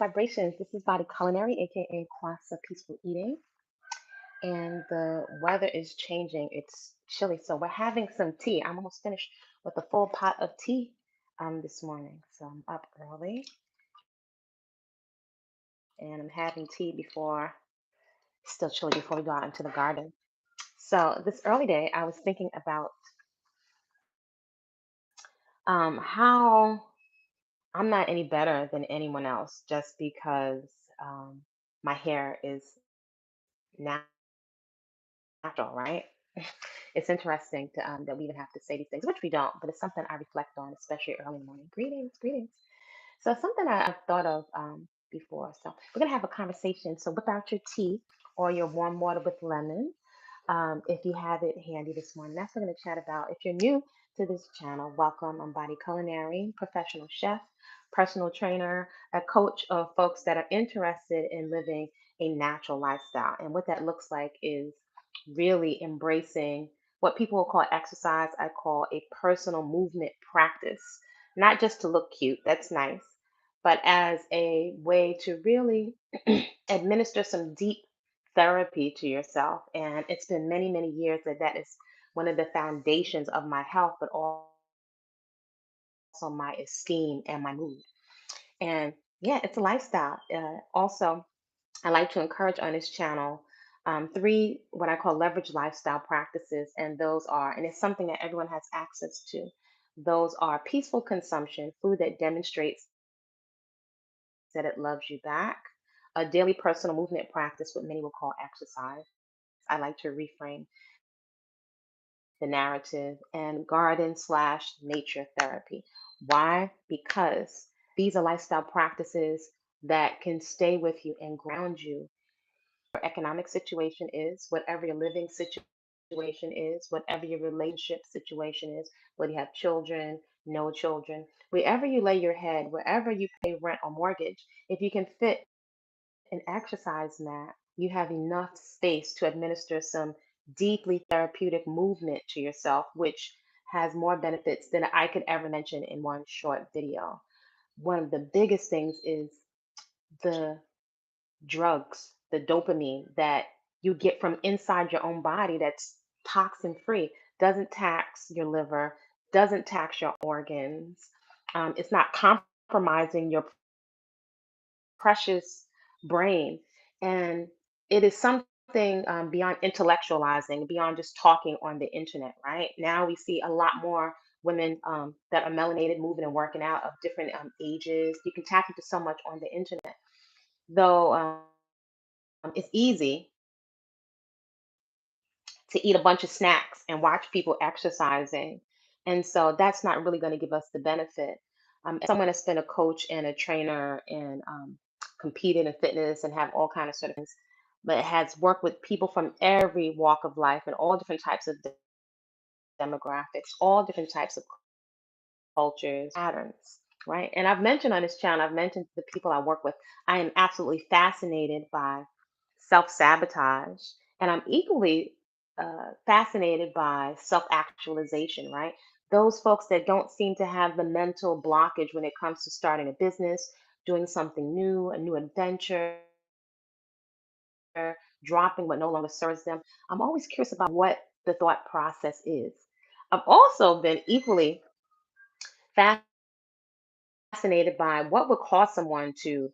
vibrations. This is Body Culinary, aka Kwasapeacefull eating, and the weather is changing. It's chilly, so we're having some tea. I'm almost finished with a full pot of tea this morning. So I'm up early and I'm having tea before it's still chilly before we go out into the garden. So this early day, I was thinking about how I'm not any better than anyone else just because um, my hair is natural, right? It's interesting that we even have to say these things, which we don't, but it's something I reflect on, especially early in the morning. Greetings, greetings. So it's something I've thought of before. So we're gonna have a conversation. So whip out your tea or your warm water with lemon, if you have it handy this morning. That's what we're gonna chat about. If you're new to this channel, welcome. I'm Body Culinary, professional chef, personal trainer, a coach of folks that are interested in living a natural lifestyle. And what that looks like is really embracing what people will call exercise, I call a personal movement practice, not just to look cute, that's nice, but as a way to really administer some deep therapy to yourself. And it's been many, many years that is one of the foundations of my health, but also my esteem and my mood. And yeah, it's a lifestyle. Also, I like to encourage on this channel three what I call leverage lifestyle practices, and those are, and it's something that everyone has access to. Those are peaceful consumption, food that demonstrates that it loves you back, a daily personal movement practice, what many will call exercise. I like to reframe the narrative, and garden slash nature therapy. Why? Because these are lifestyle practices that can stay with you and ground you economic situation is, whatever your living situation is, whatever your relationship situation is, whether you have children, no children, wherever you lay your head, wherever you pay rent or mortgage, if you can fit an exercise mat, you have enough space to administer some deeply therapeutic movement to yourself, which has more benefits than I could ever mention in one short video. One of the biggest things is the drugs, the dopamine that you get from inside your own body that's toxin free, doesn't tax your liver, doesn't tax your organs. It's not compromising your precious brain. And it is something beyond intellectualizing, beyond just talking on the internet, right? Now we see a lot more women that are melanated, moving and working out of different ages. You can tap into so much on the internet, though it's easy to eat a bunch of snacks and watch people exercising. And so that's not really going to give us the benefit. As someone that's been a coach and a trainer and competed in fitness and have all kind of sort of things, but has worked with people from every walk of life and all different types of demographics, all different types of cultures, patterns, right? And I've mentioned on this channel, I've mentioned the people I work with, I am absolutely fascinated by self sabotage. And I'm equally fascinated by self actualization, right? Those folks that don't seem to have the mental blockage when it comes to starting a business, doing something new, a new adventure, dropping what no longer serves them. I'm always curious about what the thought process is. I've also been equally fascinated by what would cause someone to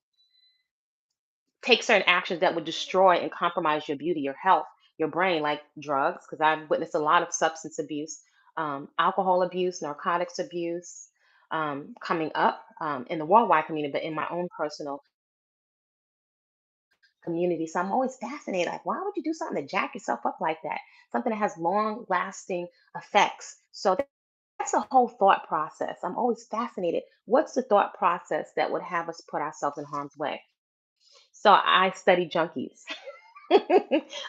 take certain actions that would destroy and compromise your beauty, your health, your brain, like drugs, because I've witnessed a lot of substance abuse, alcohol abuse, narcotics abuse coming up in the worldwide community, but in my own personal community. So I'm always fascinated, like, why would you do something to jack yourself up like that? Something that has long lasting effects. So that's a whole thought process. I'm always fascinated. What's the thought process that would have us put ourselves in harm's way? So I study junkies.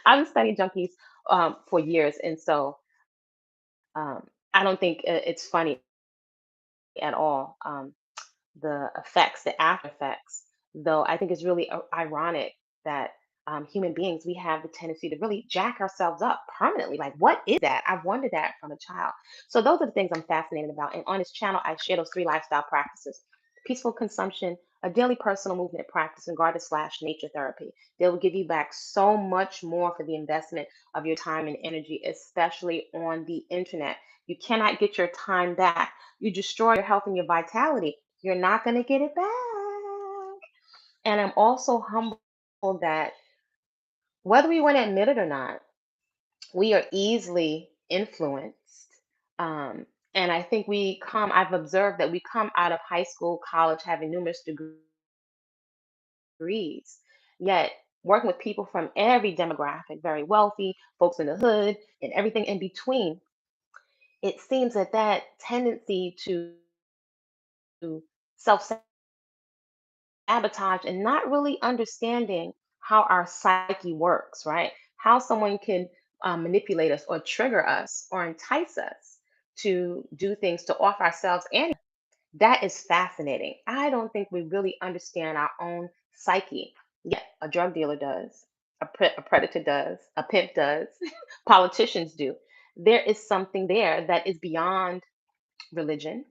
I've studied junkies for years, and so um, I don't think it's funny at all. The effects, the after effects, though I think it's really ironic that human beings, we have the tendency to really jack ourselves up permanently. Like, what is that? I've wondered that from a child. So those are the things I'm fascinated about. And on this channel, I share those three lifestyle practices: peaceful consumption, a daily personal movement practice in garden slash nature therapy. They will give you back so much more for the investment of your time and energy, especially on the internet. You cannot get your time back. You destroy your health and your vitality. You're not going to get it back. And I'm also humbled that whether we want to admit it or not, we are easily influenced. Um, and I think I've observed that we come out of high school, college, having numerous degrees, yet working with people from every demographic, very wealthy, folks in the hood, and everything in between, it seems that that tendency to self sabotage and not really understanding how our psyche works, right? How someone can manipulate us or trigger us or entice us to do things to off ourselves. And that is fascinating. I don't think we really understand our own psyche. Yet a drug dealer does, a predator does, a pimp does, politicians do. There is something there that is beyond religion,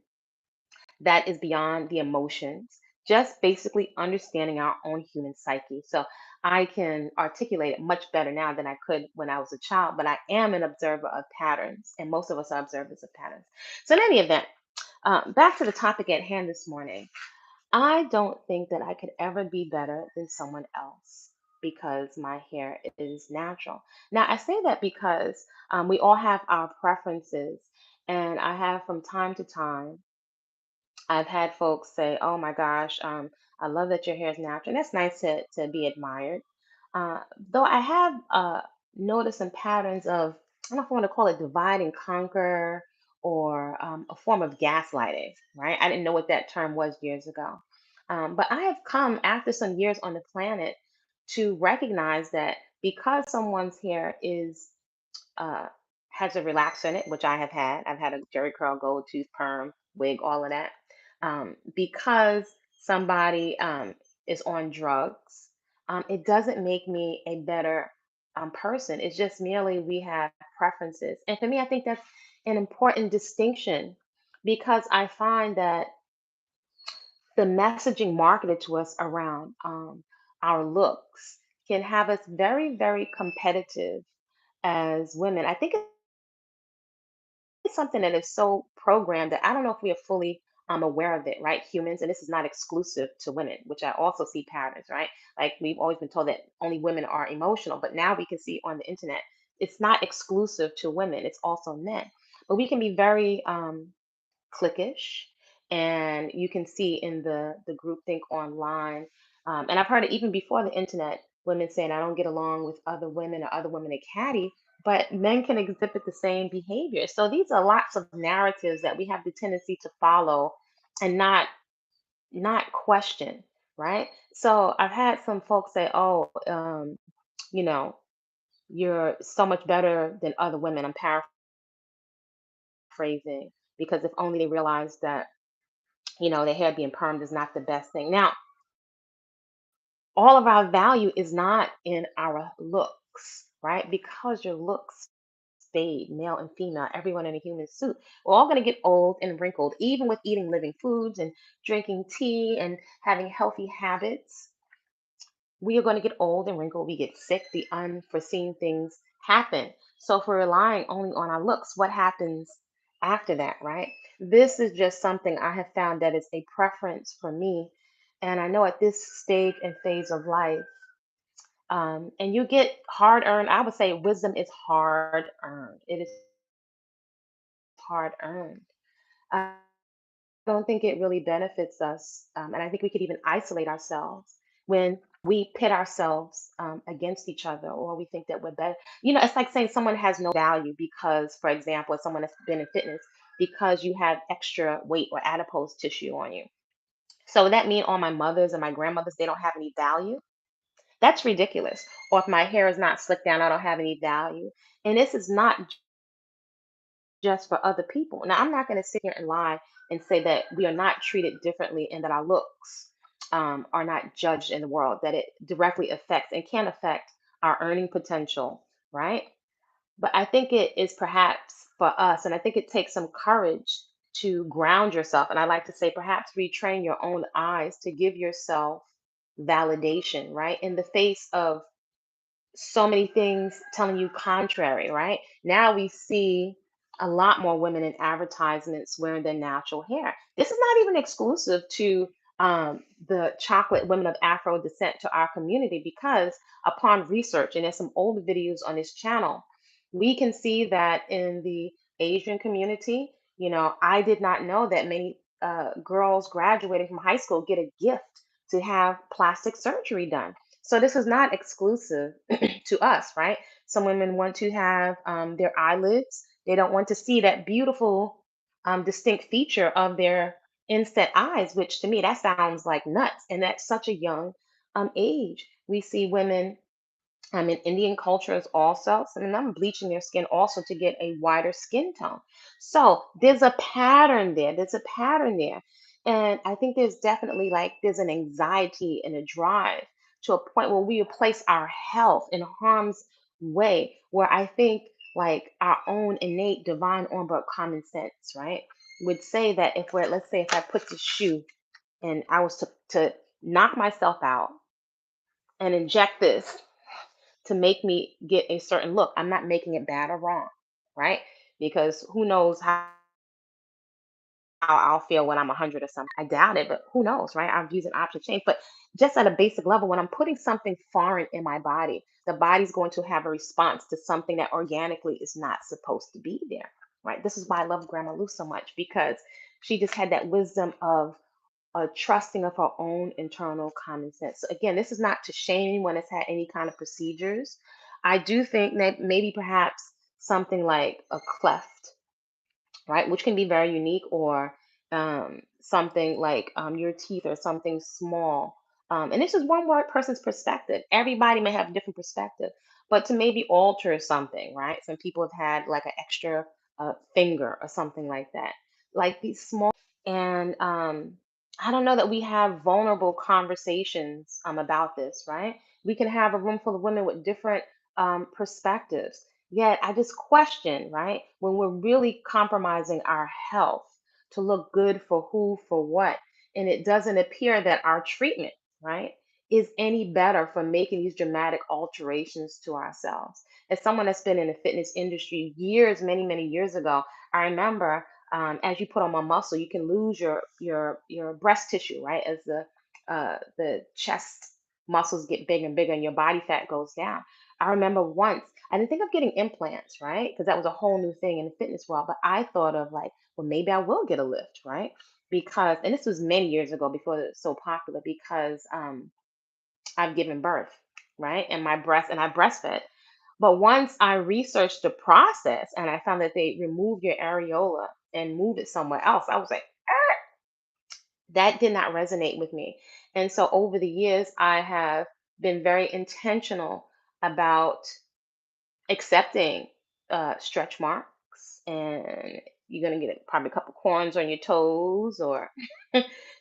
that is beyond the emotions, just basically understanding our own human psyche. So I can articulate it much better now than I could when I was a child, but I am an observer of patterns, and most of us are observers of patterns. So, in any event, back to the topic at hand this morning. I don't think that I could ever be better than someone else because my hair is natural. Now, I say that because we all have our preferences, and I have from time to time I've had folks say, "Oh my gosh, I love that your hair is natural." And that's nice to be admired. Though I have noticed some patterns of, I don't know if I want to call it divide and conquer or a form of gaslighting, right? I didn't know what that term was years ago. But I have come after some years on the planet to recognize that because someone's hair is uh, has a relaxer in it, which I have had. I've had a Jerry curl, gold tooth, perm, wig, all of that. Because somebody is on drugs, it doesn't make me a better person. It's just merely we have preferences. And for me, I think that's an important distinction because I find that the messaging marketed to us around our looks can have us very, very competitive as women. I think it's something that is so programmed that I don't know if we are fully aware of it, right? Humans, and this is not exclusive to women, which I also see patterns, right? Like we've always been told that only women are emotional, but now we can see on the internet it's not exclusive to women, it's also men. But we can be very cliquish, and you can see in the group think online. And I've heard it even before the internet, women saying, "I don't get along with other women," or "other women are catty," but men can exhibit the same behavior. So these are lots of narratives that we have the tendency to follow and not question, right? So I've had some folks say, "Oh, you know, you're so much better than other women." I'm paraphrasing, because if only they realized that their hair being permed is not the best thing. Now, all of our value is not in our looks, right? Because your looks fade, male and female, everyone in a human suit. We're all going to get old and wrinkled, even with eating living foods and drinking tea and having healthy habits. We are going to get old and wrinkled. We get sick. The unforeseen things happen. So if we're relying only on our looks, what happens after that, right? This is just something I have found that is a preference for me. And I know at this stage and phase of life, and you get hard earned, I would say wisdom is hard earned. It is hard earned. I don't think it really benefits us. And I think we could even isolate ourselves when we pit ourselves against each other, or we think that we're better. It's like saying someone has no value because, for example, if someone has been in fitness, because you have extra weight or adipose tissue on you. So would that mean all my mothers and my grandmothers, they don't have any value? That's ridiculous. Or if my hair is not slicked down, I don't have any value. And this is not just for other people. Now, I'm not going to sit here and lie and say that we are not treated differently and that our looks are not judged in the world, that it directly affects and can affect our earning potential, right? But I think it is perhaps for us, and I think it takes some courage to ground yourself. And I like to say, perhaps retrain your own eyes to give yourself validation, right? In the face of so many things telling you contrary, right? Now we see a lot more women in advertisements wearing their natural hair. This is not even exclusive to the chocolate women of Afro descent to our community, because upon research, and there's some older videos on this channel, we can see that in the Asian community, I did not know that many girls graduating from high school get a gift to have plastic surgery done. So this is not exclusive to us, right? Some women want to have their eyelids. They don't want to see that beautiful, distinct feature of their inset eyes, which to me, that sounds like nuts. And that's such a young age. We see women in Indian cultures also, some of them bleaching their skin also to get a whiter skin tone. So there's a pattern there. There's a pattern there. And I think there's definitely like there's an anxiety and a drive to a point where we place our health in harm's way, where I think like our own innate divine onboard common sense, right, would say that if we're, let's say if I put this shoe and I was to knock myself out and inject this to make me get a certain look. I'm not making it bad or wrong, right? Because who knows how I'll feel when I'm 100 or something. I doubt it, but who knows, right? I'm using option change. But just at a basic level, when I'm putting something foreign in my body, the body's going to have a response to something that organically is not supposed to be there, right? This is why I love Grandma Lou so much, because she just had that wisdom of a trusting of her own internal common sense. So again, this is not to shame anyone that's had any kind of procedures. I do think that maybe perhaps something like a cleft, right, which can be very unique, or something like your teeth or something small. And this is one word person's perspective. Everybody may have a different perspective, but to maybe alter something, right? Some people have had like an extra finger or something like that. Like these small, and I don't know that we have vulnerable conversations about this, right? We can have a room full of women with different perspectives. Yet I just question, right, when we're really compromising our health to look good for who, for what, and it doesn't appear that our treatment, right, is any better for making these dramatic alterations to ourselves. As someone that's been in the fitness industry years, many, many years ago, I remember as you put on more muscle, you can lose your breast tissue, right? As the chest muscles get big and bigger and your body fat goes down. I remember once I didn't think of getting implants, right? Because that was a whole new thing in the fitness world. But I thought of like, well, maybe I will get a lift, right? Because, and this was many years ago before it was so popular, because I've given birth, right? And my breast, and I breastfed. But once I researched the process and I found that they remove your areola and move it somewhere else, I was like, that did not resonate with me. And so over the years, I have been very intentional about accepting stretch marks, and you're going to get probably a couple corns on your toes, or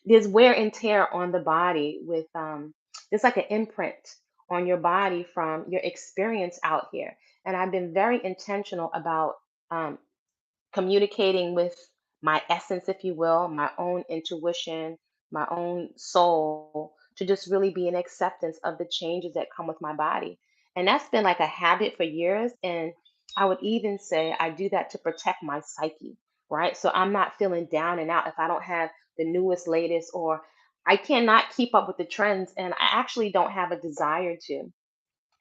there's wear and tear on the body with there's like an imprint on your body from your experience out here. And I've been very intentional about um, communicating with my essence, if you will, my own intuition, my own soul, to just really be in acceptance of the changes that come with my body. And that's been like a habit for years. And I would even say I do that to protect my psyche, right? So I'm not feeling down and out if I don't have the newest, latest, or I cannot keep up with the trends. And I actually don't have a desire to,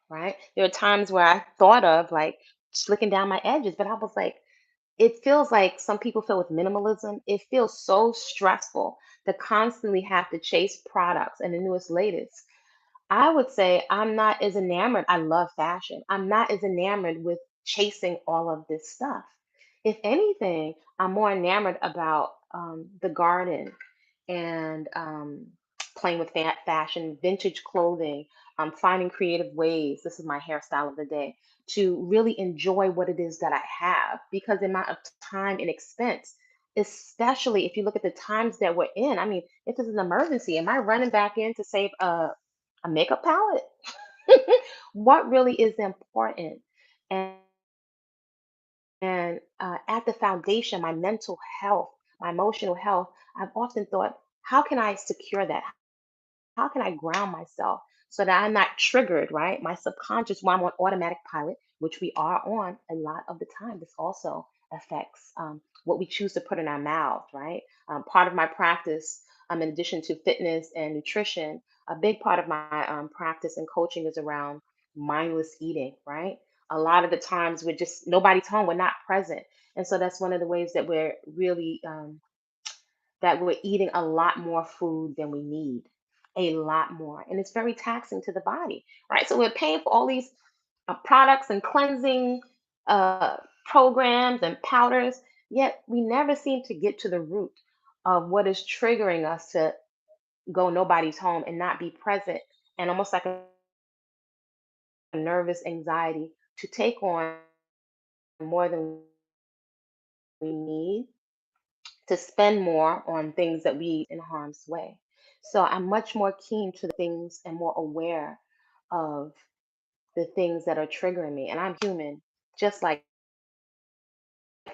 right? There are times where I thought of like slicking down my edges, but I was like, it feels like some people feel with minimalism, it feels so stressful to constantly have to chase products and the newest, latest. I would say I'm not as enamored. I love fashion. I'm not as enamored with chasing all of this stuff. If anything, I'm more enamored about the garden and playing with fashion, vintage clothing, finding creative ways. This is my hairstyle of the day, to really enjoy what it is that I have, because the amount of time and expense, especially if you look at the times that we're in. I mean, if it's an emergency, am I running back in to save a makeup palette? What really is important? And at the foundation, my mental health, my emotional health, I've often thought, how can I secure that? How can I ground myself so that I'm not triggered, right? My subconscious, while I'm on automatic pilot, which we are on a lot of the time, this also affects what we choose to put in our mouth, right? Part of my practice, in addition to fitness and nutrition, a big part of my practice and coaching is around mindless eating, right? A lot of the times we're just, nobody's home, we're not present. And so that's one of the ways that we're really that we're eating a lot more food than we need, a lot more. And it's very taxing to the body, right? So we're paying for all these products and cleansing uh, programs and powders, yet we never seem to get to the root of what is triggering us to go nobody's home and not be present, and almost like a nervous anxiety to take on more than we need, to spend more on things that we in harm's way. So I'm much more keen to the things and more aware of the things that are triggering me. And I'm human, just like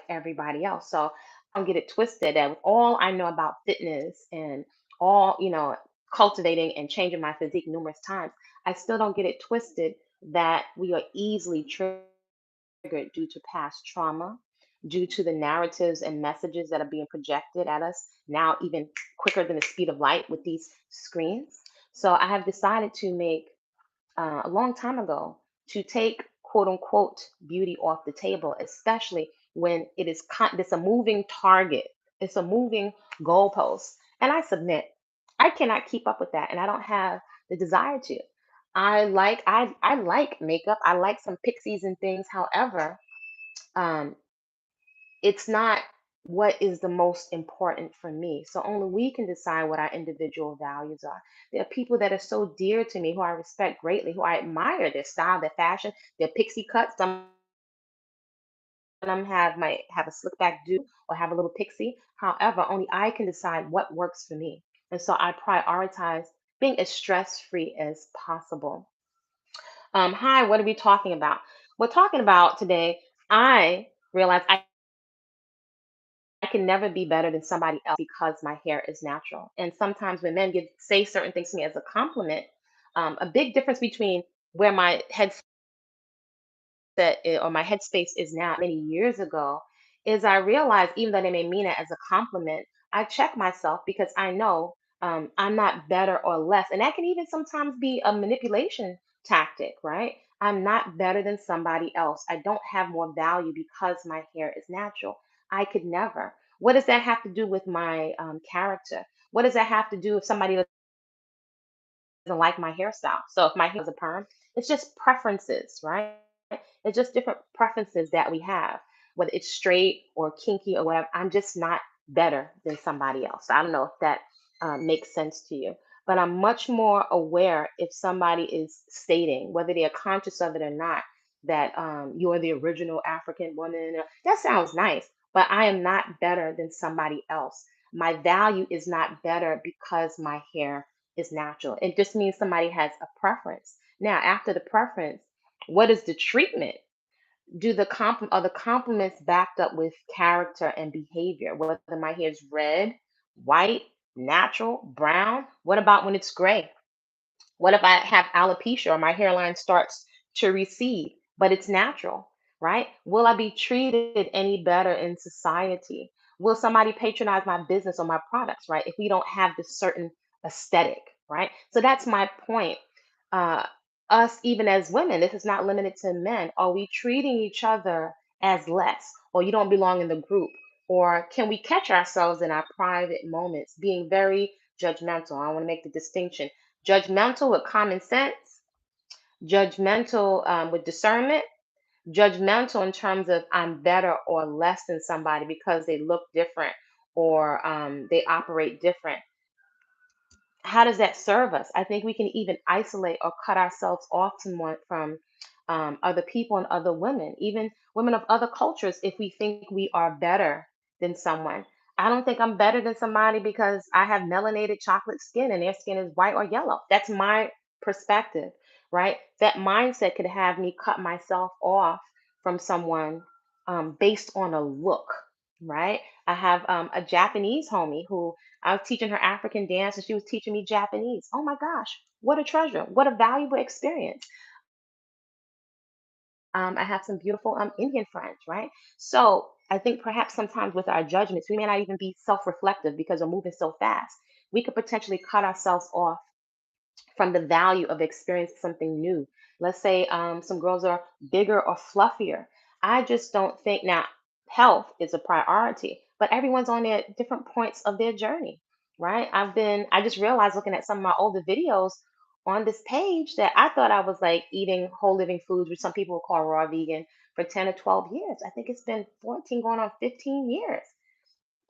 everybody else. So I don't get it twisted that with all I know about fitness and all, cultivating and changing my physique numerous times, I still don't get it twisted that we are easily triggered due to past trauma, due to the narratives and messages that are being projected at us now, even quicker than the speed of light with these screens. So I have decided to make a long time ago to take quote unquote beauty off the table, especially when it's a moving target, it's a moving goalpost. And I submit, I cannot keep up with that, and I don't have the desire to. I like makeup. I like some pixies and things. However, um, it's not what is the most important for me. So only we can decide what our individual values are. There are people that are so dear to me who I respect greatly, who I admire their style, their fashion, their pixie cuts. Some of them might have a slick back do or have a little pixie. However, only I can decide what works for me. And so I prioritize being as stress-free as possible. Hi, what are we talking about? We're talking about today. I realize I can never be better than somebody else because my hair is natural. And sometimes when men say certain things to me as a compliment, a big difference between where my or my headspace is now many years ago is I realize even though they may mean it as a compliment, I check myself because I know I'm not better or less. And that can even sometimes be a manipulation tactic, right? I'm not better than somebody else. I don't have more value because my hair is natural. I could never. What does that have to do with my character? What does that have to do if somebody doesn't like my hairstyle? So if my hair is a perm, it's just preferences, right? It's just different preferences that we have, whether it's straight or kinky or whatever. I'm just not better than somebody else. I don't know if that makes sense to you, but I'm much more aware if somebody is stating, whether they're conscious of it or not, that you're the original African woman. That sounds nice, but I am not better than somebody else. My value is not better because my hair is natural. It just means somebody has a preference. Now, after the preference, what is the treatment? Are the compliments backed up with character and behavior? Whether my hair is red, white, natural, brown? What about when it's gray? What if I have alopecia or my hairline starts to recede, but it's natural, right? Will I be treated any better in society? Will somebody patronize my business or my products, right? If we don't have this certain aesthetic, right? So that's my point. Uh, us, even as women, this is not limited to men. Are we treating each other as less, or you don't belong in the group? Or can we catch ourselves in our private moments being very judgmental? I want to make the distinction: judgmental with common sense, judgmental with discernment, judgmental in terms of I'm better or less than somebody because they look different or they operate different. How does that serve us? I think we can even isolate or cut ourselves off somewhat from other people and other women, even women of other cultures, if we think we are better than someone. I don't think I'm better than somebody because I have melanated chocolate skin and their skin is white or yellow. That's my perspective, right? That mindset could have me cut myself off from someone based on a look, right? I have a Japanese homie who I was teaching her African dance and she was teaching me Japanese. Oh my gosh, what a treasure. What a valuable experience. I have some beautiful Indian friends, right? So I think perhaps sometimes with our judgments, we may not even be self reflective because we're moving so fast. We could potentially cut ourselves off from the value of experiencing something new. Let's say some girls are bigger or fluffier. I just don't think now health is a priority, but everyone's on their different points of their journey, right? I just realized looking at some of my older videos on this page that I thought I was like eating whole living foods, which some people would call raw vegan, for 10 or 12 years. I think it's been 14 going on 15 years.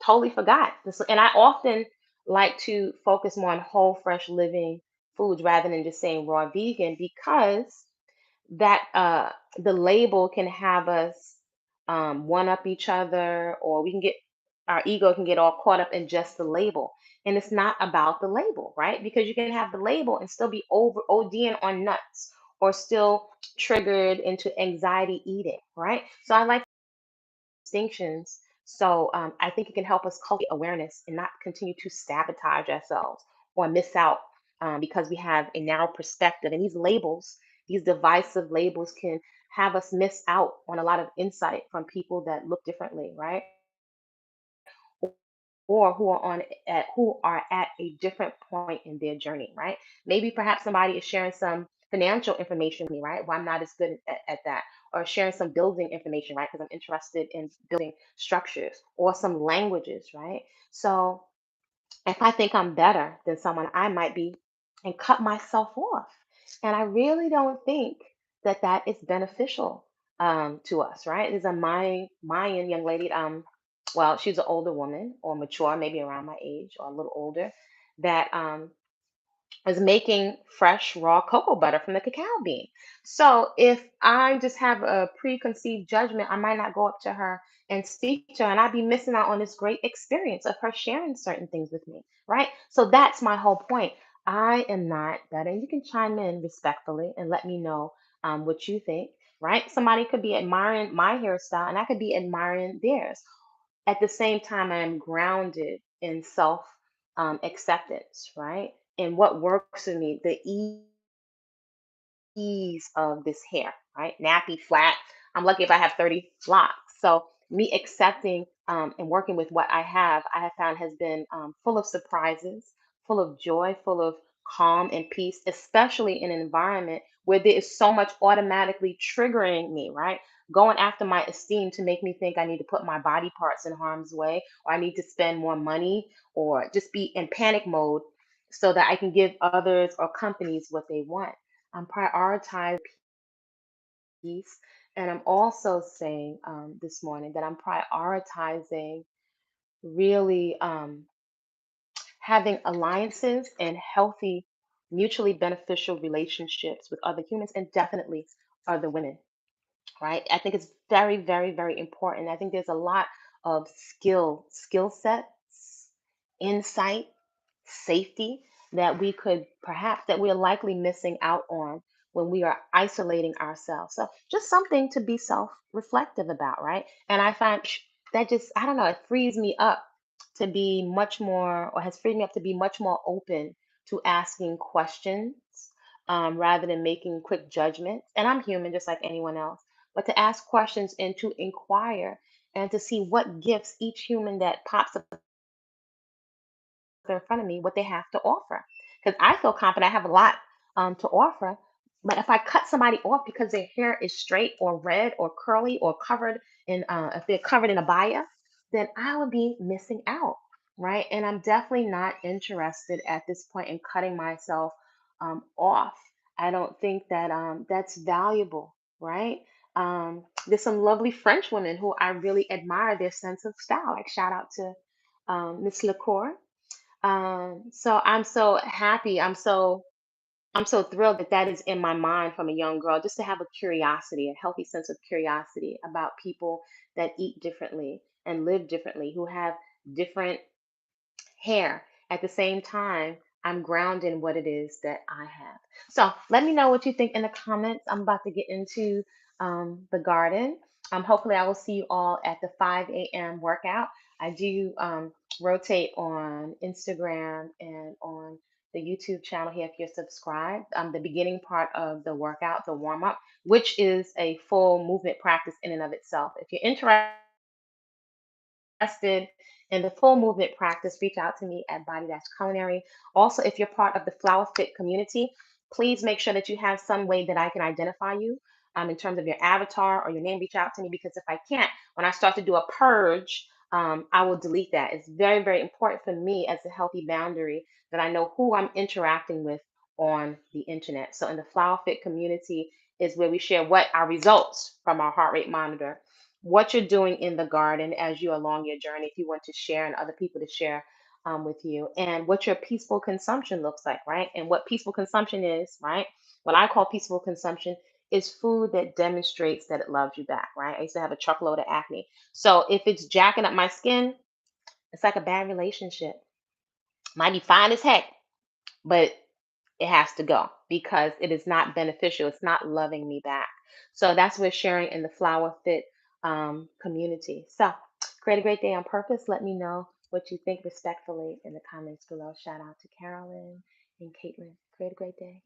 Totally forgot this, and I often like to focus more on whole, fresh living foods rather than just saying raw vegan because that the label can have us one up each other, or we can get our ego can get all caught up in just the label. And it's not about the label, right? Because you can have the label and still be over ODing on nuts or still triggered into anxiety eating, right? So I like distinctions. So I think it can help us cultivate awareness and not continue to sabotage ourselves or miss out because we have a narrow perspective. And these labels, these divisive labels, can have us miss out on a lot of insight from people that look differently, right? Or who are at a different point in their journey, right? Maybe perhaps somebody is sharing some financial information with me, right? Well, I'm not as good at that. Or sharing some building information, right? Because I'm interested in building structures or some languages, right? So if I think I'm better than someone, I might be and cut myself off. And I really don't think that that is beneficial to us, right? There's a Mayan young lady, well, she's an older woman or mature, maybe around my age or a little older, that is making fresh raw cocoa butter from the cacao bean. So if I just have a preconceived judgment, I might not go up to her and speak to her, and I'd be missing out on this great experience of her sharing certain things with me, right? So that's my whole point. I am not better. You can chime in respectfully and let me know what you think, right? Somebody could be admiring my hairstyle, and I could be admiring theirs. At the same time, I'm grounded in self acceptance, right? And what works for me, the ease of this hair, right? Nappy, flat. I'm lucky if I have 30 locks. So me accepting and working with what I have found has been full of surprises, full of joy, full of calm and peace, especially in an environment where there is so much automatically triggering me, right? Going after my esteem to make me think I need to put my body parts in harm's way, or I need to spend more money, or just be in panic mode so that I can give others or companies what they want. I'm prioritizing peace. And I'm also saying this morning that I'm prioritizing really having alliances and healthy, mutually beneficial relationships with other humans and definitely other women, right? I think it's very, very, very important. I think there's a lot of skill sets, insight, safety that we could perhaps that we're likely missing out on when we are isolating ourselves. So just something to be self-reflective about, right? And I find that just, I don't know, it frees me up to be much more, or has freed me up to be much more open to asking questions rather than making quick judgments. And I'm human just like anyone else, but to ask questions and to inquire and to see what gifts each human that pops up in front of me what they have to offer. Because I feel confident I have a lot to offer. But if I cut somebody off because their hair is straight or red or curly or covered in, if they're covered in a baya, then I would be missing out, right? And I'm definitely not interested at this point in cutting myself off. I don't think that that's valuable, right? There's some lovely French women who I really admire their sense of style. Like shout out to Miss Lecour. So I'm so happy. I'm so thrilled that that is in my mind from a young girl, just to have a curiosity, a healthy sense of curiosity about people that eat differently and live differently, who have different hair. At the same time, I'm grounded in what it is that I have. So let me know what you think in the comments. I'm about to get into the garden. Hopefully, I will see you all at the 5 a.m. workout. I do rotate on Instagram and on the YouTube channel here if you're subscribed. The beginning part of the workout, the warm up, which is a full movement practice in and of itself. If you're interested in the full movement practice, reach out to me at Body-Culinary. Also, if you're part of the Flower Fit community, please make sure that you have some way that I can identify you in terms of your avatar or your name. Reach out to me because if I can't, when I start to do a purge, I will delete that. It's very, very important for me as a healthy boundary that I know who I'm interacting with on the internet. So, in the Flower Fit community is where we share what our results from our heart rate monitor, what you're doing in the garden as you along your journey, if you want to share and other people to share with you, and what your peaceful consumption looks like, right? And what peaceful consumption is, right? What I call peaceful consumption is food that demonstrates that it loves you back, right? I used to have a truckload of acne. So if it's jacking up my skin, it's like a bad relationship. Might be fine as heck, but it has to go because it is not beneficial. It's not loving me back. So that's what we're sharing in the Flower Fit community. So create a great day on purpose. Let me know what you think respectfully in the comments below. Shout out to Carolyn and Caitlin. Create a great day.